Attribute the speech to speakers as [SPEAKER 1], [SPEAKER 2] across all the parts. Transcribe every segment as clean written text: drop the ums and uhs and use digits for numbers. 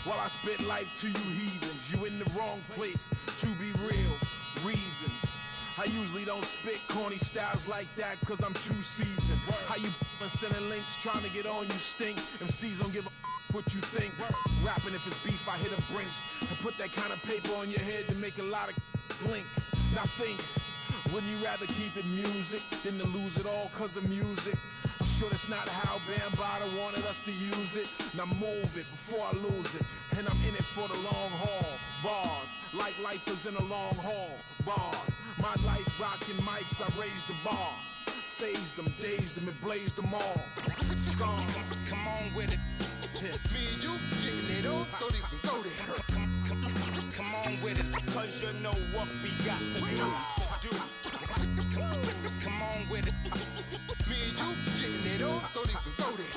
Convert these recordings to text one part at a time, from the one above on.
[SPEAKER 1] while I spit life to you heathens. You in the wrong place, to be real, reasons. I usually don't spit corny styles like that cause I'm too seasoned. How you sending links trying to get on you stink? MCs don't give a what you think. Rapping if it's beef I hit a brinks and put that kind of paper on your head to make a lot of blink. Now think, wouldn't you rather keep it music than to lose it all cause of music? I'm sure that's not how Bambaataa wanted us to use it. Now move it before I lose it. And I'm in it for the long haul. Bars, like lifers in a long haul. Bar, my life rocking mics, I raised the bar. Phased them, dazed them, and blazed them all. Scar, come on with it.
[SPEAKER 2] Me and you getting it on, don't even go there.
[SPEAKER 1] Come on with it, cause you know what we got to do. Come on with it.
[SPEAKER 2] Me and you getting it on, don't even go there.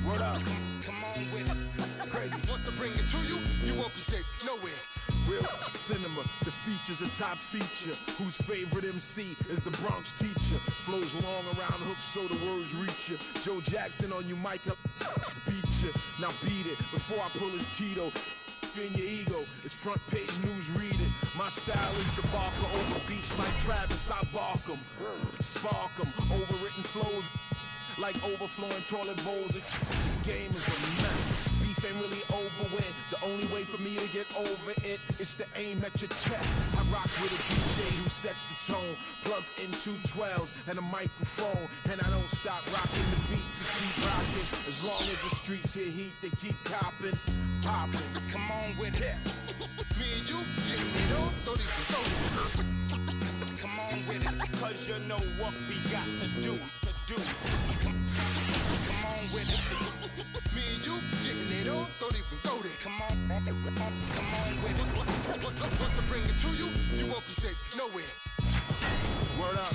[SPEAKER 1] Word up, come on with it.
[SPEAKER 2] Crazy, once I bring it to you, you won't be safe nowhere.
[SPEAKER 1] Real cinema, the feature's a top feature. Whose favorite MC is the Bronx teacher? Flows long around hooks so the words reach you. Joe Jackson on you, mic up, beat you. Now beat it before I pull his Tito. In your ego, it's front page news, read it. My style is the barker over beats like Travis, I bark 'em, spark 'em, overwritten flows like overflowing toilet bowls. The game is a mess. Beef ain't really over with. The only way for me to get over it is to aim at your chest. I rock with a DJ who sets the tone, plugs in 212s and a microphone, and I don't stop rocking the beats and keep rocking. As long as the streets hear heat, they keep copping, popping. Come on with it.
[SPEAKER 2] Me and you getting it on, don't even go there.
[SPEAKER 1] Come on with it, cause you know what we got to do. Come on with it.
[SPEAKER 2] Me and you getting it on, don't even go there.
[SPEAKER 1] Come on with it.
[SPEAKER 2] Once I bring it to you, you won't be safe nowhere.
[SPEAKER 1] Word up.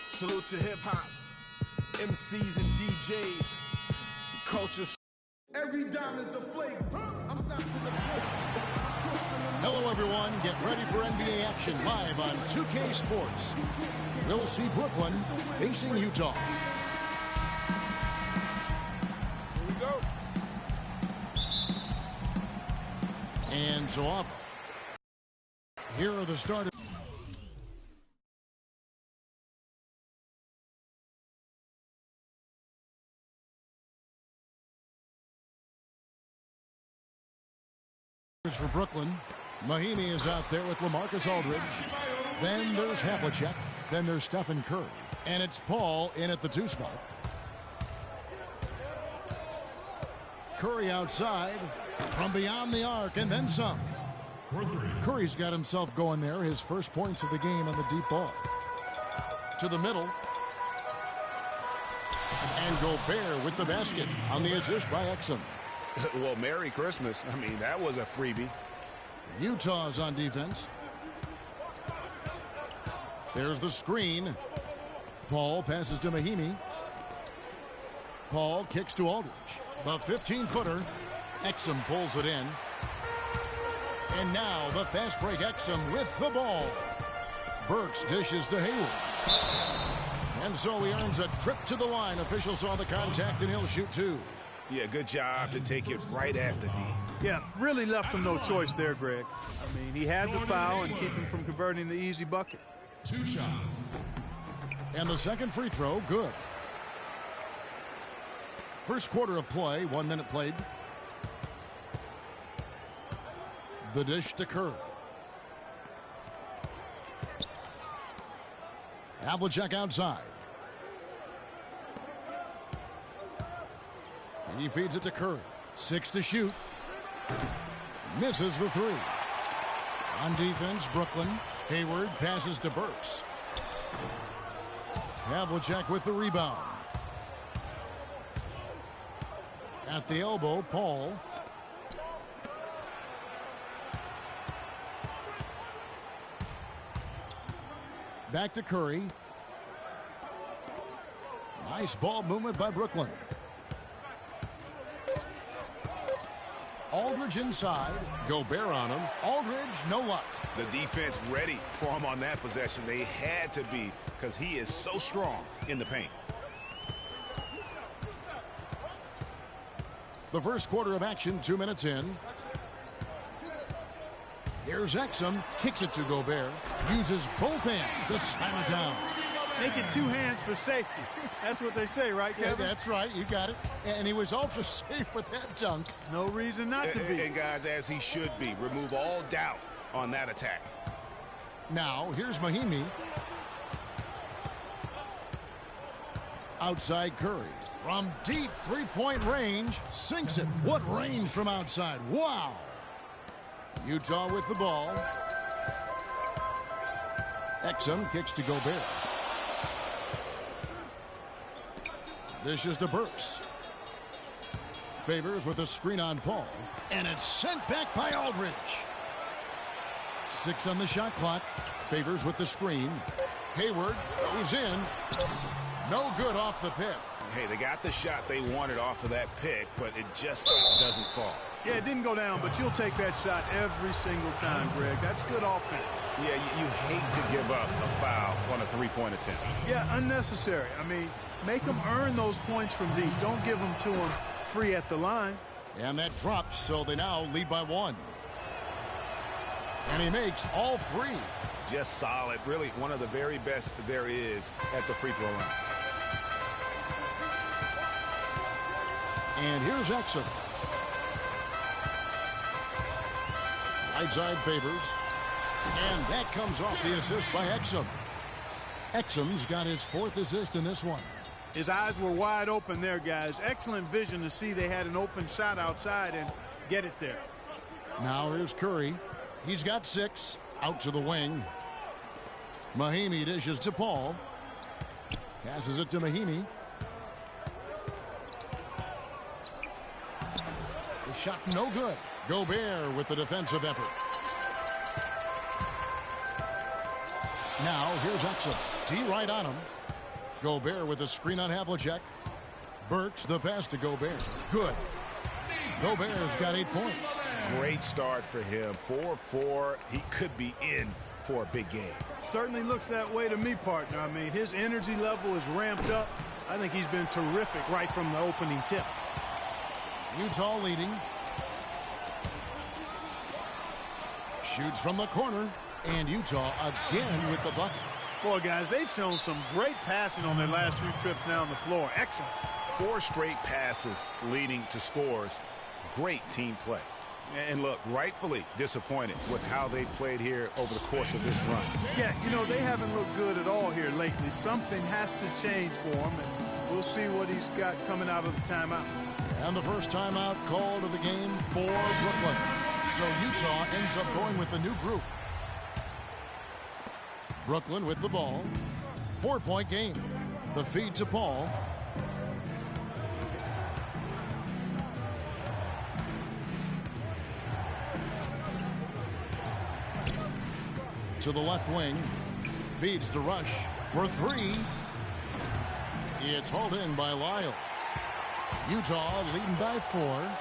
[SPEAKER 1] Salute to hip hop, MCs and DJs, culture.
[SPEAKER 2] Every dime is a flavor. I'm signed to the plate.
[SPEAKER 3] Hello, everyone. Get ready for NBA action live on 2K Sports. We'll see Brooklyn facing Utah.
[SPEAKER 1] Here we go.
[SPEAKER 3] And so off. Here are the starters. For Brooklyn, Myteam is out there with LaMarcus Aldridge. Then there's Havlicek. Then there's Stephen Curry. And it's Paul in at the 2 spot. Curry outside from beyond the arc and then some. Curry's got himself going there. His first points of the game on the deep ball. To the middle. And Gobert with the basket on the assist by Exum.
[SPEAKER 4] Well, Merry Christmas. I mean, that was a freebie.
[SPEAKER 3] Utah's on defense. There's the screen. Paul passes to Myteam. Paul kicks to Aldridge. The 15-footer. Exum pulls it in. And now the fast break Exum with the ball. Burks dishes to Hayward. And so he earns a trip to the line. Official saw the contact and he'll shoot 2.
[SPEAKER 4] Yeah, good job to take it right at the D.
[SPEAKER 5] Yeah, really left him no choice there, Greg. I mean, he had the foul and keep him from converting the easy bucket.
[SPEAKER 3] 2 shots. And the second free throw, good. First quarter of play, 1 minute played. The dish to Curry. Havlicek outside. He feeds it to Curry. 6 to shoot. Misses the 3. On defense, Brooklyn. Hayward passes to Burks. Havlicek with the rebound. At the elbow, Paul. Back to Curry. Nice ball movement by Brooklyn. Aldridge inside. Gobert on him. Aldridge, no luck.
[SPEAKER 4] The defense ready for him on that possession. They had to be because he is so strong in the paint.
[SPEAKER 3] The first quarter of action, 2 minutes in. Here's Exum, kicks it to Gobert, uses both hands to slam it down.
[SPEAKER 5] Make it 2 hands for safety. That's what they say, right, Kevin?
[SPEAKER 3] Yeah, that's right. You got it. And he was ultra safe with that dunk.
[SPEAKER 5] No reason not to be.
[SPEAKER 4] And guys, as he should be. Remove all doubt on that attack.
[SPEAKER 3] Now, here's Myteam. Outside Curry. From deep three-point range, sinks it. What range from outside. Wow. Utah with the ball. Exum kicks to Gobert. Dishes to Burks. Favors with a screen on Paul. And it's sent back by Aldridge. 6 on the shot clock. Favors with the screen. Hayward goes in. No good off the pick.
[SPEAKER 4] Hey, they got the shot they wanted off of that pick, but it just doesn't fall.
[SPEAKER 5] Yeah, it didn't go down, but you'll take that shot every single time, Greg. That's good offense.
[SPEAKER 4] Yeah, you hate to give up a foul on a three-point attempt.
[SPEAKER 5] Yeah, unnecessary. I mean, make them earn those points from deep. Don't give them to them free at the line.
[SPEAKER 3] And that drops, so they now lead by 1. And he makes all 3.
[SPEAKER 4] Just solid. Really one of the very best there is at the free throw line.
[SPEAKER 3] And here's Exum. Right side Favors. And that comes off the assist by Exum. Exum's got his 4th assist in this one.
[SPEAKER 5] His eyes were wide open there, guys. Excellent vision to see they had an open shot outside and get it there.
[SPEAKER 3] Now here's Curry. He's got 6. Out to the wing. Myteam dishes to Paul. Passes it to Myteam. The shot no good. Gobert with the defensive effort. Now here's Exum. D right on him. Gobert with a screen on Havlicek. Burks the pass to Gobert. Good. Gobert's got 8 points.
[SPEAKER 4] Great start for him. 4-4. He could be in for a big game.
[SPEAKER 5] Certainly looks that way to me, partner. I mean, his energy level is ramped up. I think he's been terrific right from the opening tip.
[SPEAKER 3] Utah leading. Shoots from the corner. And Utah again with the bucket.
[SPEAKER 5] Boy, guys, they've shown some great passing on their last few trips down the floor. Excellent.
[SPEAKER 4] 4 straight passes leading to scores. Great team play. And look, rightfully disappointed with how they played here over the course of this run.
[SPEAKER 5] Yeah, you know, they haven't looked good at all here lately. Something has to change for him, and we'll see what he's got coming out of the timeout.
[SPEAKER 3] And the first timeout called of the game for Brooklyn. So Utah ends up going with the new group. Brooklyn with the ball. 4-point game. The feed to Paul. To the left wing. Feeds to Rush for 3. It's hauled in by Lyles. Utah leading by 4.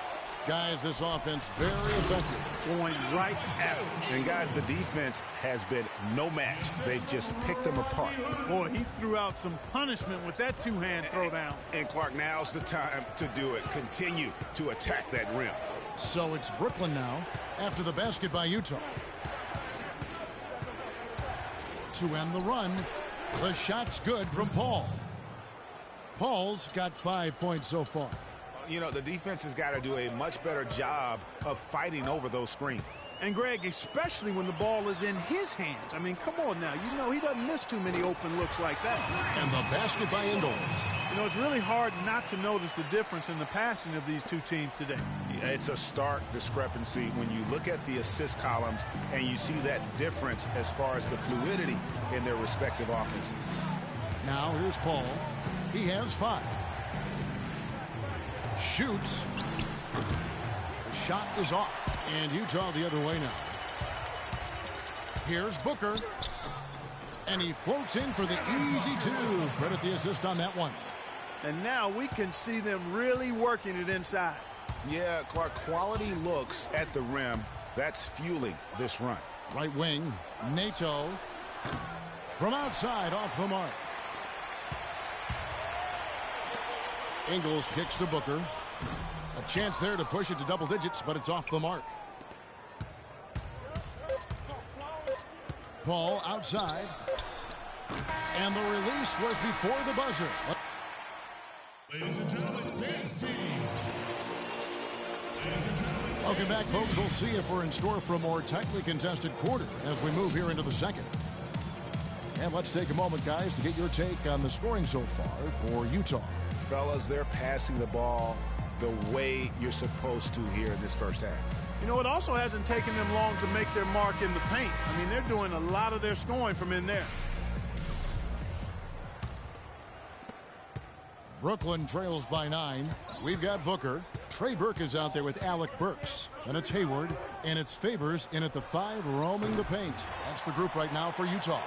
[SPEAKER 3] Guys, this offense very effective.
[SPEAKER 5] Going right at him.
[SPEAKER 4] And guys, the defense has been no match. They've just picked them apart.
[SPEAKER 5] Boy, he threw out some punishment with that 2-hand throwdown.
[SPEAKER 4] And Clark, now's the time to do it. Continue to attack that rim.
[SPEAKER 3] So it's Brooklyn now after the basket by Utah. To end the run, the shot's good from Paul. Paul's got 5 points so far.
[SPEAKER 4] You know, the defense has got to do a much better job of fighting over those screens.
[SPEAKER 5] And, Greg, especially when the ball is in his hands. I mean, come on now. You know, he doesn't miss too many open looks like that.
[SPEAKER 3] And the basket by Indoors.
[SPEAKER 5] You know, it's really hard not to notice the difference in the passing of these two teams today.
[SPEAKER 4] Yeah, it's a stark discrepancy when you look at the assist columns and you see that difference as far as the fluidity in their respective offenses.
[SPEAKER 3] Now here's Paul. He has 5. Shoots. The shot is off. And Utah the other way now. Here's Booker. And he floats in for the easy 2. Credit the assist on that one.
[SPEAKER 5] And now we can see them really working it inside.
[SPEAKER 4] Yeah, Clark, quality looks at the rim. That's fueling this run.
[SPEAKER 3] Right wing, Nato. From outside, off the mark. Ingles kicks to Booker. A chance there to push it to double digits, but it's off the mark. Paul outside. And the release was before the buzzer.
[SPEAKER 6] Ladies and gentlemen, dance team. Ladies and gentlemen.
[SPEAKER 3] Welcome back, folks. We'll see if we're in store for a more tightly contested quarter as we move here into the second. And let's take a moment, guys, to get your take on the scoring so far for Utah.
[SPEAKER 4] Fellas, they're passing the ball the way you're supposed to here in this first half.
[SPEAKER 5] You know, it also hasn't taken them long to make their mark in the paint. I mean, they're doing a lot of their scoring from in there.
[SPEAKER 3] Brooklyn trails by 9. We've got Booker. Trey Burke is out there with Alec Burks. And it's Hayward. And it's Favors in at the 5, roaming the paint. That's the group right now for Utah.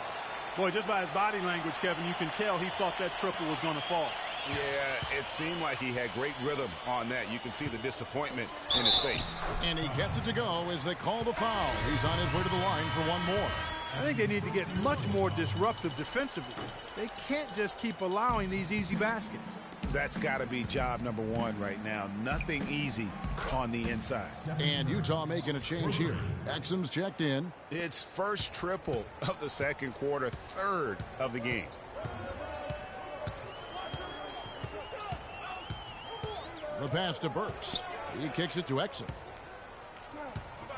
[SPEAKER 5] Boy, just by his body language, Kevin, you can tell he thought that triple was going to fall.
[SPEAKER 4] Yeah, it seemed like he had great rhythm on that. You can see the disappointment in his face.
[SPEAKER 3] And he gets it to go as they call the foul. He's on his way to the line for one more.
[SPEAKER 5] I think they need to get much more disruptive defensively. They can't just keep allowing these easy baskets.
[SPEAKER 4] That's got to be job number 1 right now. Nothing easy on the inside.
[SPEAKER 3] And Utah making a change here. Exum's checked in.
[SPEAKER 4] It's first triple of the second quarter, third of the game.
[SPEAKER 3] The pass to Burks. He kicks it to Exum.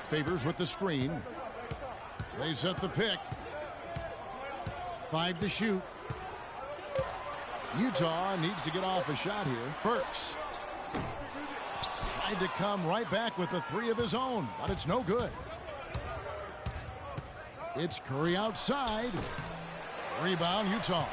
[SPEAKER 3] Favors with the screen. They set the pick. 5 to shoot. Utah needs to get off a shot here. Burks tried to come right back with the 3 of his own, but it's no good. It's Curry outside. Rebound, Utah.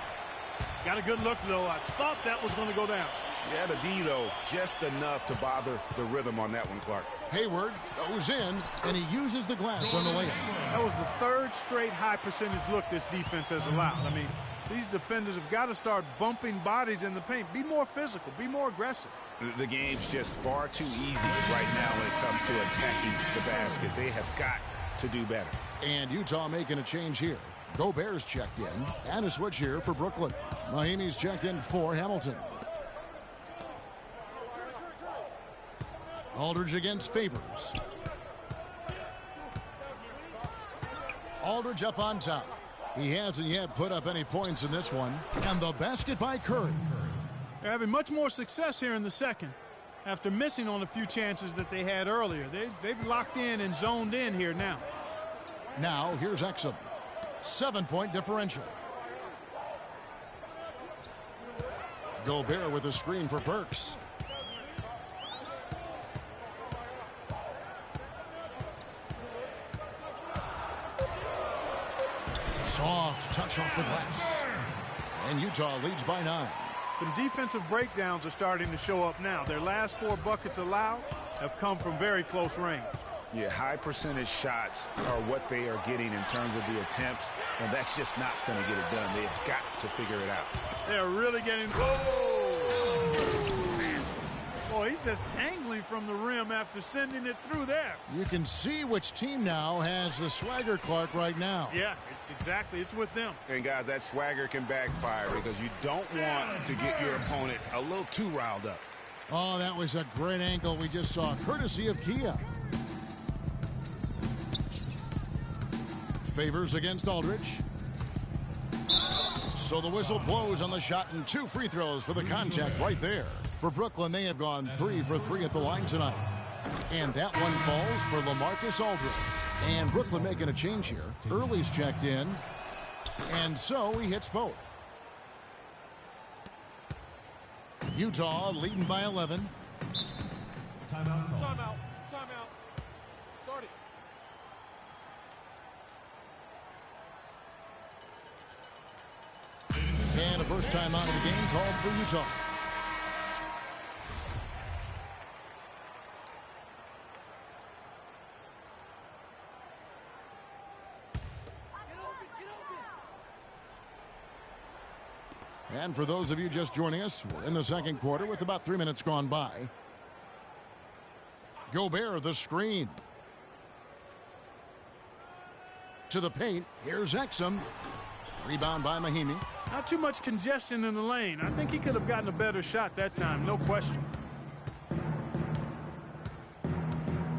[SPEAKER 5] Got a good look, though. I thought that was going to go down.
[SPEAKER 4] Yeah, the D, though, just enough to bother the rhythm on that one, Clark.
[SPEAKER 3] Hayward goes in, and he uses the glass on the layup.
[SPEAKER 5] That was the 3rd straight high percentage look this defense has allowed. I mean, these defenders have got to start bumping bodies in the paint. Be more physical. Be more aggressive.
[SPEAKER 4] The game's just far too easy right now when it comes to attacking the basket. They have got to do better.
[SPEAKER 3] And Utah making a change here. Gobert's checked in, and a switch here for Brooklyn. Mahimi's checked in for Hamilton. Aldridge against Favors. Aldridge up on top. He hasn't yet put up any points in this one. And the basket by Curry.
[SPEAKER 5] They're having much more success here in the second after missing on a few chances that they had earlier. They've locked in and zoned in here now.
[SPEAKER 3] Now here's Exum. 7-point differential. Gobert with a screen for Burks. Soft touch off the glass. And Utah leads by 9.
[SPEAKER 5] Some defensive breakdowns are starting to show up now. Their last 4 buckets allowed have come from very close range.
[SPEAKER 4] Yeah, high percentage shots are what they are getting in terms of the attempts, and that's just not going to get it done. They've got to figure it out.
[SPEAKER 5] They're really getting... Boy, he's just dangling from the rim after sending it through there.
[SPEAKER 3] You can see which team now has the swagger, Clark, right now.
[SPEAKER 5] Yeah, it's with them.
[SPEAKER 4] And, guys, that swagger can backfire because you don't want to get your opponent a little too riled up.
[SPEAKER 3] Oh, that was a great angle we just saw, courtesy of Kia. Favors against Aldridge. So the whistle blows on the shot and 2 free throws for the contact right there. For Brooklyn, they have gone 3 for 3 at the line tonight. And that one falls for LaMarcus Aldridge. And Brooklyn making a change here. Early's checked in. And so he hits both. Utah leading by 11.
[SPEAKER 6] Timeout.
[SPEAKER 2] Timeout. Start it.
[SPEAKER 3] And a first time out of the game called for Utah. And for those of you just joining us, we're in the second quarter with about 3 minutes gone by. Gobert, the screen. To the paint. Here's Exum. Rebound by Mahimi.
[SPEAKER 5] Not too much congestion in the lane. I think he could have gotten a better shot that time, no question.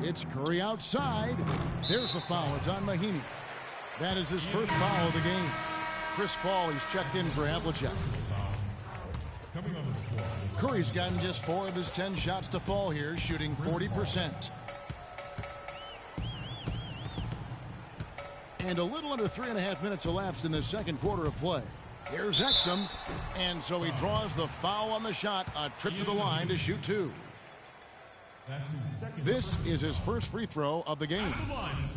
[SPEAKER 3] It's Curry outside. There's the foul. It's on Mahinmi. That is his first foul of the game. Chris Paul, he's checked in for Havlicek.
[SPEAKER 6] Coming on the floor.
[SPEAKER 3] Curry's gotten just 4 of his 10 shots to fall here, shooting 40%. And a little under 3.5 minutes elapsed in the second quarter of play. Here's Exum, and so he draws the foul on the shot, a trip to the line to shoot 2.
[SPEAKER 6] That's his second.
[SPEAKER 3] This is his first free throw of the game.
[SPEAKER 6] At the line,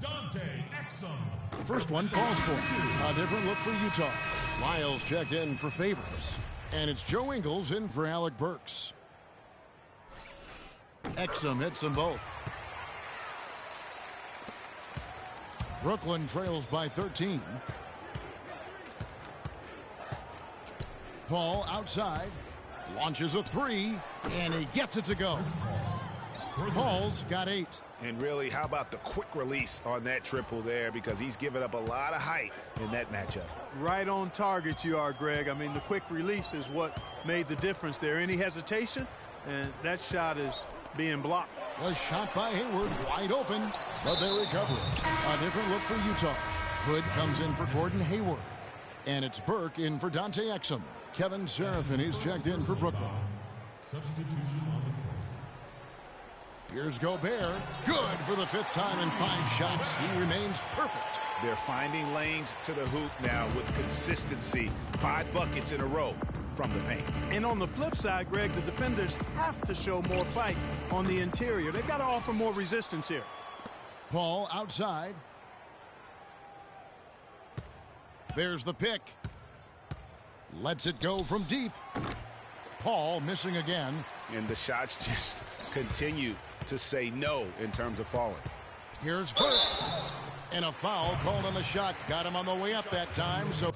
[SPEAKER 6] Dante Exum.
[SPEAKER 3] First one falls for him. A different look for Utah. Lyles checked in for Favors. And it's Joe Ingles in for Alec Burks. Exum hits them both. Brooklyn trails by 13. Paul outside. Launches a 3. And he gets it to go. Paul's got 8.
[SPEAKER 4] And really, how about the quick release on that triple there, because he's given up a lot of height in that matchup.
[SPEAKER 5] Right on target you are, Greg. I mean, the quick release is what made the difference there. Any hesitation, and that shot is being blocked.
[SPEAKER 3] Was shot by Hayward, wide open, but they recover it. A different look for Utah. Hood comes in for Gordon Hayward. And it's Burke in for Dante Exum. Kevin Seraphin is checked in for Brooklyn.
[SPEAKER 6] Substitution on the court.
[SPEAKER 3] Here's Gobert. Good for the 5th time in 5 shots. He remains perfect.
[SPEAKER 4] They're finding lanes to the hoop now with consistency. 5 buckets in a row from the paint.
[SPEAKER 5] And on the flip side, Greg, the defenders have to show more fight on the interior. They've got to offer more resistance here.
[SPEAKER 3] Paul outside. There's the pick. Lets it go from deep. Paul missing again.
[SPEAKER 4] And the shots just continue to say no in terms of falling.
[SPEAKER 3] Here's Burke. And a foul called on the shot. Got him on the way up that time. So